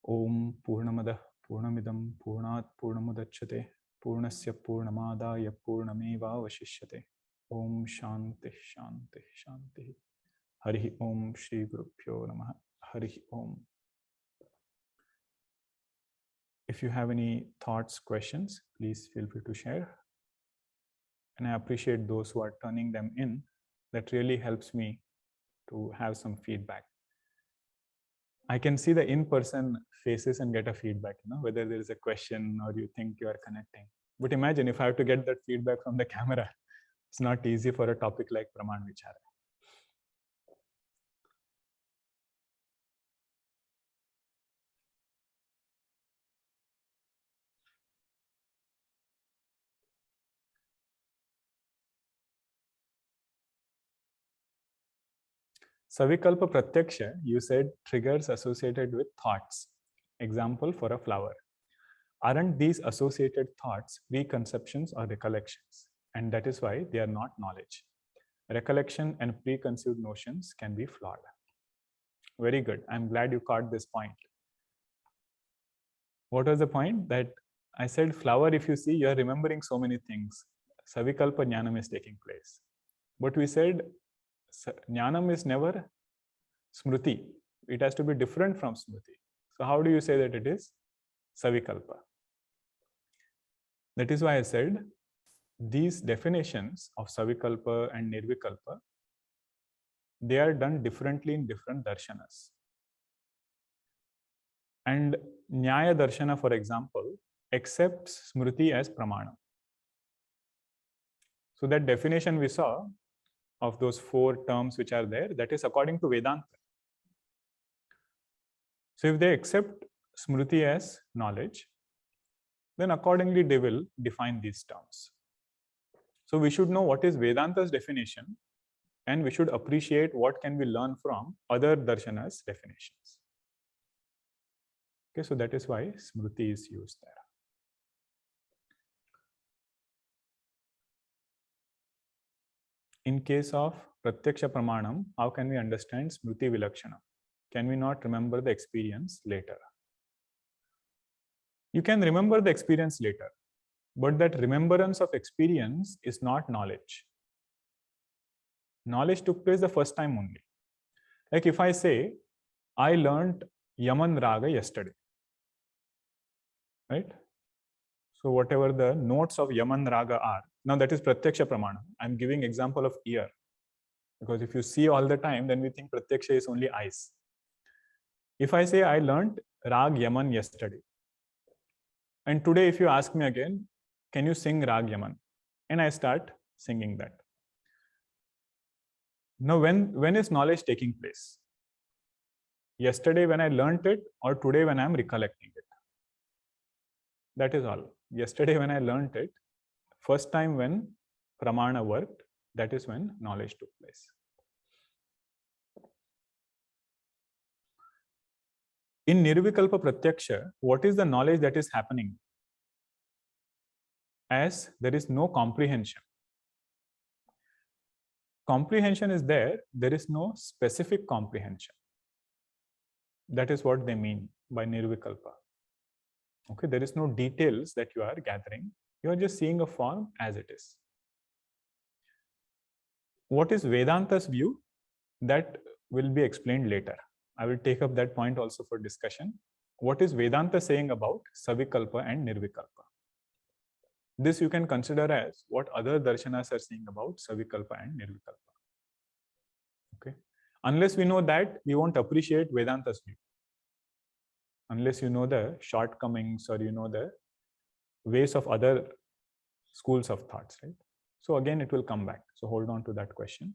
Om Purnamada Purnamidam Purnat Purnamudachyate Purnasya Purnamadaya Purnameva Vashishyate. Om Shanti Shanti Shanti. Hari Om Shri Gurubhyo Namaha. Hari Om. If you have any thoughts, questions, please feel free to share. And I appreciate those who are turning them in. That really helps me to have some feedback. I can see the in-person faces and get a feedback, whether there is a question or you think you are connecting. But imagine if I have to get that feedback from the camera, it's not easy for a topic like Praman Vichara. Savikalpa Pratyaksha, you said triggers associated with thoughts. Example for a flower. Aren't these associated thoughts preconceptions or recollections? And that is why they are not knowledge. Recollection and preconceived notions can be flawed. Very good. I'm glad you caught this point. What was the point? That I said flower, if you see, you're remembering so many things. Savikalpa Jnanam is taking place. But we said Jnanam is never Smriti. It has to be different from Smriti. So how do you say that it is Savikalpa? That is why I said these definitions of Savikalpa and Nirvikalpa, they are done differently in different darshanas. And Nyaya Darshana, for example, accepts Smriti as Pramana. So that definition we saw of those 4 terms which are there, that is according to Vedanta. So if they accept Smriti as knowledge, then accordingly they will define these terms. So we should know what is Vedanta's definition, and we should appreciate what can we learn from other darshanas' definitions. Okay, so that is why Smriti is used there. In case of Pratyaksha Pramanam, how can we understand Smriti Vilakshana? Can we not remember the experience later? You can remember the experience later, but that remembrance of experience is not knowledge. Knowledge took place the first time only. Like if I say, I learned Yaman Raga yesterday, right? So whatever the notes of Yaman Raga are, now that is Pratyaksha Pramana. I'm giving example of ear, because if you see all the time, then we think Pratyaksha is only eyes. If I say I learned Rag Yaman yesterday, and today if you ask me again, can you sing Rag Yaman? And I start singing that. Now when is knowledge taking place? Yesterday when I learned it, or today when I'm recollecting it? That is all. Yesterday when I learned it, first time when Pramana worked, that is when knowledge took place. In Nirvikalpa Pratyaksha, what is the knowledge that is happening? As there is no comprehension. Comprehension is there is no specific comprehension. That is what they mean by Nirvikalpa. Okay, there is no details that you are gathering. You are just seeing a form as it is. What is Vedanta's view? That will be explained later. I will take up that point also for discussion. What is Vedanta saying about Savikalpa and Nirvikalpa? This you can consider as what other darshanas are saying about Savikalpa and Nirvikalpa. Okay. Unless we know that, we won't appreciate Vedanta's view. Unless you know the shortcomings or you know the ways of other schools of thoughts, right? So again, it will come back. So hold on to that question.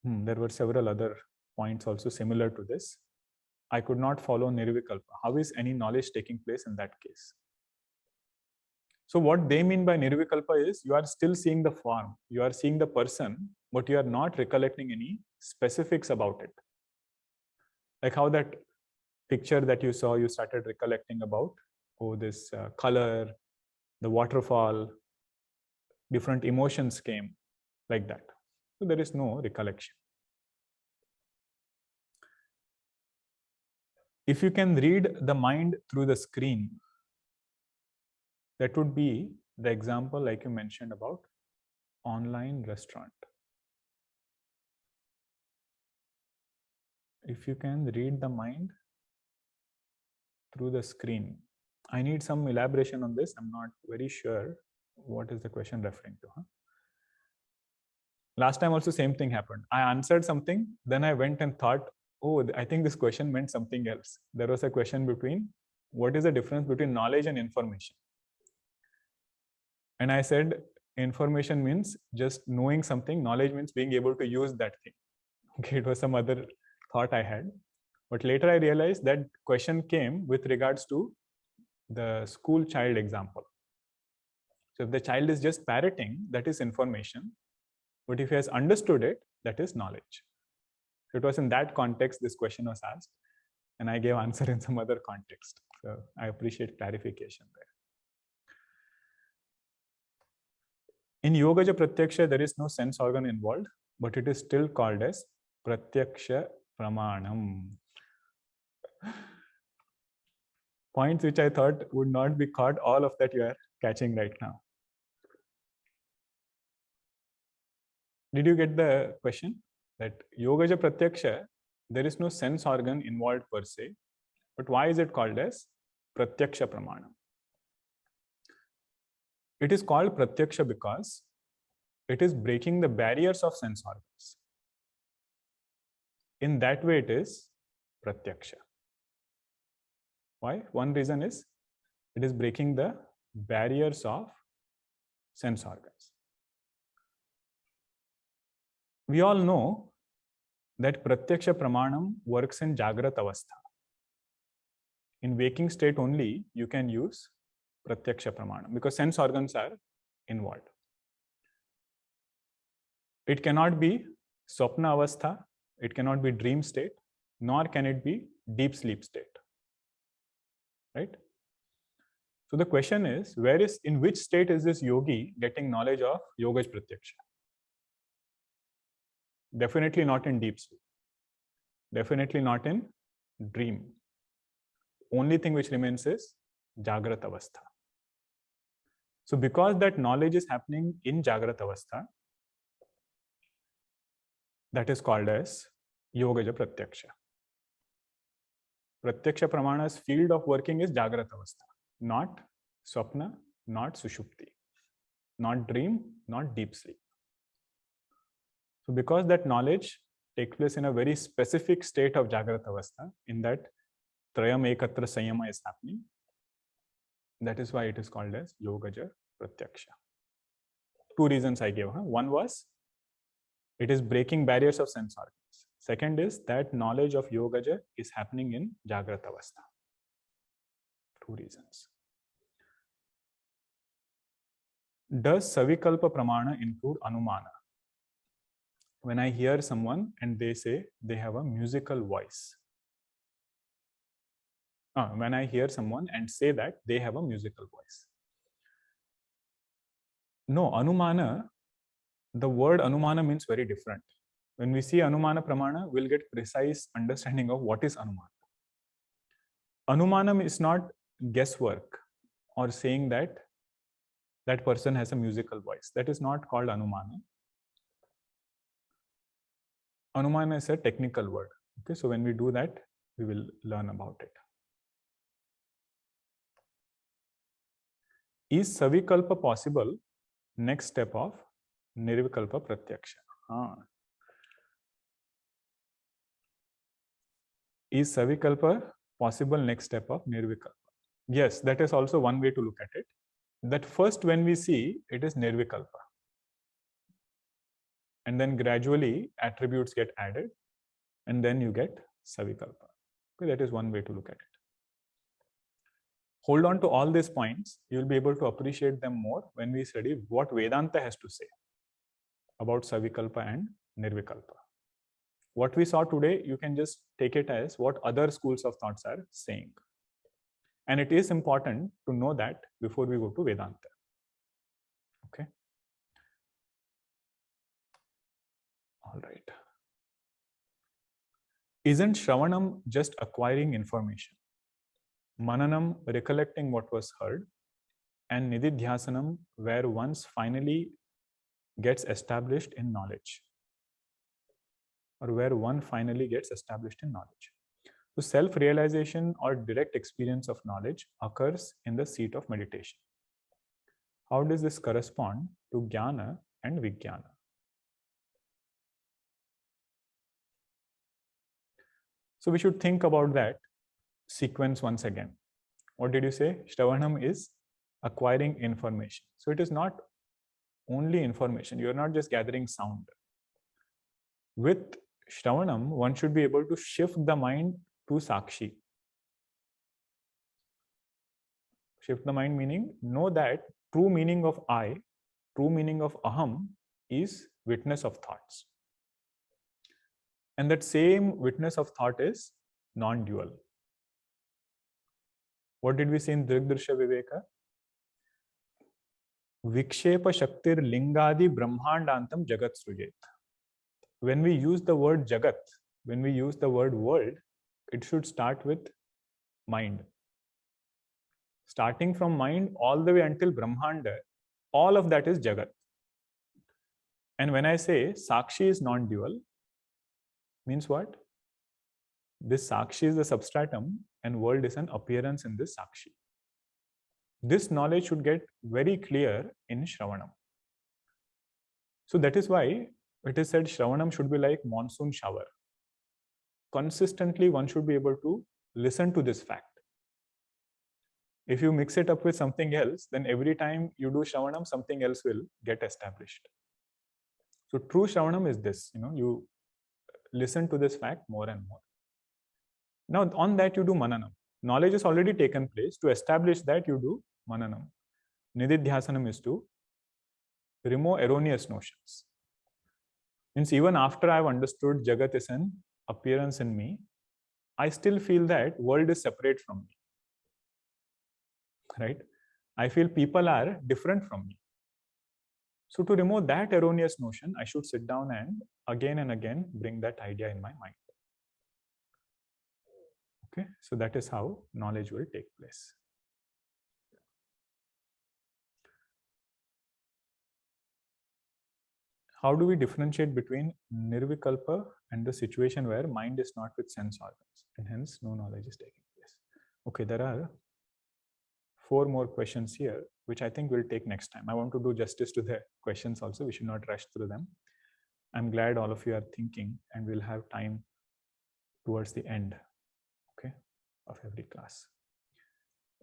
There were several other points also similar to this. I could not follow Nirvikalpa. How is any knowledge taking place in that case? So what they mean by Nirvikalpa is you are still seeing the form, you are seeing the person, but you are not recollecting any specifics about it. Like how that picture that you saw, you started recollecting about, oh, this color, the waterfall, different emotions came, like that. So there is no recollection. If you can read the mind through the screen, that would be the example like you mentioned about online restaurant. If you can read the mind through the screen. I need some elaboration on this. I'm not very sure what is the question referring to. Last time also same thing happened. I answered something, then I went and thought, oh, I think this question meant something else. There was a question between what is the difference between knowledge and information? And I said, information means just knowing something, knowledge means being able to use that thing. Okay, it was some other thought I had. But later I realized that question came with regards to the school child example. So if the child is just parroting, that is information. But if he has understood it, that is knowledge. So it was in that context this question was asked, and I gave answer in some other context. So I appreciate clarification there. In Yogaja Pratyaksha, there is no sense organ involved, but it is still called as Pratyaksha Pramanam. Points which I thought would not be caught, all of that you are catching right now. Did you get the question? That Yogaja Pratyaksha, there is no sense organ involved per se, but why is it called as Pratyaksha Pramanam? It is called Pratyaksha because it is breaking the barriers of sense organs. In that way, it is Pratyaksha. Why? One reason is it is breaking the barriers of sense organs. We all know that Pratyaksha Pramanam works in Jagrat Avastha. In waking state only, you can use Pratyaksha Pramanam because sense organs are involved. It cannot be Swapna Avastha, it cannot be dream state, nor can it be deep sleep state. Right? So the question is, in which state is this yogi getting knowledge of Yogaja Pratyaksha? Definitely not in deep sleep. Definitely not in dream. Only thing which remains is Jagrat Avastha. So because that knowledge is happening in Jagrat Avastha, that is called as Yogaja Pratyaksha. Pratyaksha Pramana's field of working is Jagrat Avastha, not Swapna, not Sushupti, not dream, not deep sleep. So because that knowledge takes place in a very specific state of Jagrat Avastha, in that Trayam Ekatra Sanyama is happening, that is why it is called as Yogaja Pratyaksha. Two reasons I gave. One was it is breaking barriers of sense organs. Second is that knowledge of Yogaja is happening in Jagrat Avastha. Two reasons. Does Savikalpa Pramana include Anumana? When I hear someone and they say they have a musical voice. When I hear someone and say that they have a musical voice. No, Anumana, the word Anumana means very different. When we see Anumana Pramana, we'll get precise understanding of what is Anumana. Anumanam is not guesswork or saying that that person has a musical voice. That is not called Anumana. Anumana is a technical word. Okay, so when we do that, we will learn about it. Is Savikalpa possible? Next step of Nirvikalpa Pratyaksha. Is Savikalpa possible next step of Nirvikalpa? Yes, that is also one way to look at it. That first when we see, it is Nirvikalpa. And then gradually attributes get added and then you get Savikalpa. Okay, that is one way to look at it. Hold on to all these points. You will be able to appreciate them more when we study what Vedanta has to say about Savikalpa and Nirvikalpa. What we saw today, you can just take it as what other schools of thoughts are saying. And it is important to know that before we go to Vedanta. Okay. All right. Isn't Shravanam just acquiring information? Mananam, recollecting what was heard, and Nididhyasanam, where one's finally gets established in knowledge, or where one finally gets established in knowledge. So self-realization or direct experience of knowledge occurs in the seat of meditation. How does this correspond to Jnana and Vijnana? So we should think about that sequence once again. What did you say? Shravanam is acquiring information. So it is not only information. You are not just gathering sound. With Shravanam, one should be able to shift the mind to Sakshi. Shift the mind meaning know that true meaning of I, true meaning of Aham is witness of thoughts. And that same witness of thought is non-dual. What did we say in Drigdrisha Viveka? Vikshepa Shaktir Lingadi Brahmandantam Jagat Srujet. When we use the word Jagat, when we use the word world, it should start with mind. Starting from mind all the way until Brahmanda, all of that is Jagat. And when I say Sakshi is non-dual, means what? This Sakshi is the substratum and world is an appearance in this Sakshi. This knowledge should get very clear in Shravanam. So that is why it is said Shravanam should be like monsoon shower. Consistently, one should be able to listen to this fact. If you mix it up with something else, then every time you do Shravanam, something else will get established. So true Shravanam is this, you listen to this fact more and more. Now on that you do Mananam. Knowledge has already taken place. To establish that you do Mananam. Nididhyasanam is to remove erroneous notions. Means even after I've understood Jagat is an appearance in me, I still feel that world is separate from me. Right? I feel people are different from me. So to remove that erroneous notion, I should sit down and again bring that idea in my mind. Okay, so that is how knowledge will take place. How do we differentiate between nirvikalpa and the situation where mind is not with sense organs and hence no knowledge is taking place? Okay, there are 4 more questions here, which I think we'll take next time. I want to do justice to the questions also. We should not rush through them. I'm glad all of you are thinking and we'll have time towards the end, okay, of every class.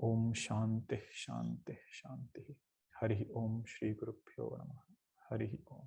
Om Shanti Shanti Shanti. Hari Om Shri Guru Pyo Namaha. Hari Om.